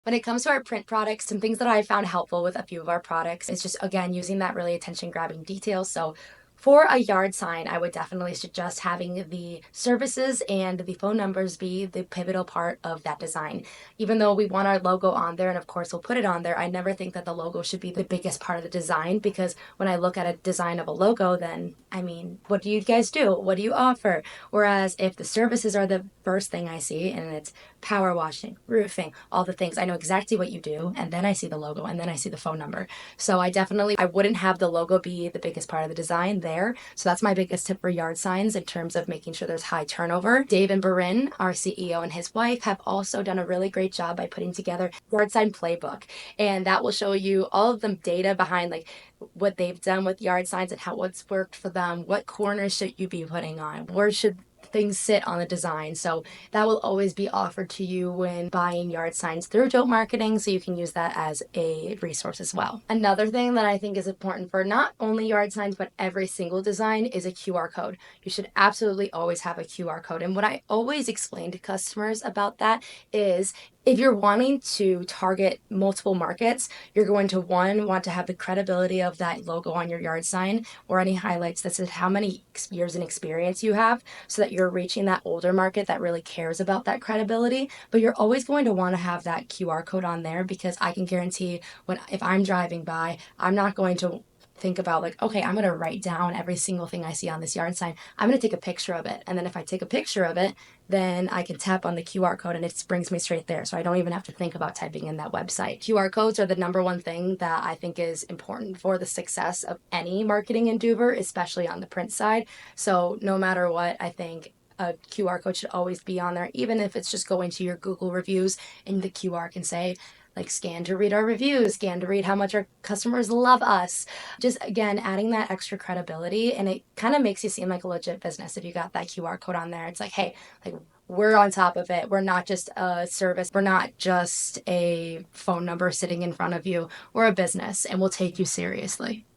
When it comes to our print products, some things that I found helpful with a few of our products is just, again, using that really attention grabbing detail. So for a yard sign, I would definitely suggest having the services and the phone numbers be the pivotal part of that design. Even though we want our logo on there, and of course we'll put it on there, I never think that the logo should be the biggest part of the design, because when I look at a design of a logo, then I mean, what do you guys do? What do you offer? Whereas if the services are the first thing I see and it's power washing, roofing, all the things, I know exactly what you do, and then I see the logo and then I see the phone number. So I wouldn't have the logo be the biggest part of the design there. So that's my biggest tip for yard signs in terms of making sure there's high turnover. Dave and Barin, our CEO, and his wife have also done a really great job by putting together yard sign playbook, and that will show you all of the data behind like what they've done with yard signs and how what's worked for them. What corners should you be putting on? Where should things sit on the design? So that will always be offered to you when buying yard signs through Dope Marketing, so you can use that as a resource as well. Another thing that I think is important for not only yard signs but every single design is a QR code. You should absolutely always have a QR code. And what I always explain to customers about that is, if you're wanting to target multiple markets, you're going to want to have the credibility of that logo on your yard sign or any highlights that says how many years in experience you have, so that you're reaching that older market that really cares about that credibility. But you're always going to want to have that QR code on there, because I can guarantee when if I'm driving by, I'm not going to think about like, okay, I'm going to write down every single thing I see on this yard sign. I'm going to take a picture of it. And then if I take a picture of it, then I can tap on the QR code and it brings me straight there. So I don't even have to think about typing in that website. QR codes are the number one thing that I think is important for the success of any marketing endeavor, especially on the print side. So no matter what, I think a QR code should always be on there, even if it's just going to your Google reviews and the QR can say, like, scan to read our reviews, scan to read how much our customers love us. Just again, adding that extra credibility, and it kind of makes you seem like a legit business if you got that QR code on there. It's like, hey, like, we're on top of it. We're not just a service. We're not just a phone number sitting in front of you. We're a business and we'll take you seriously.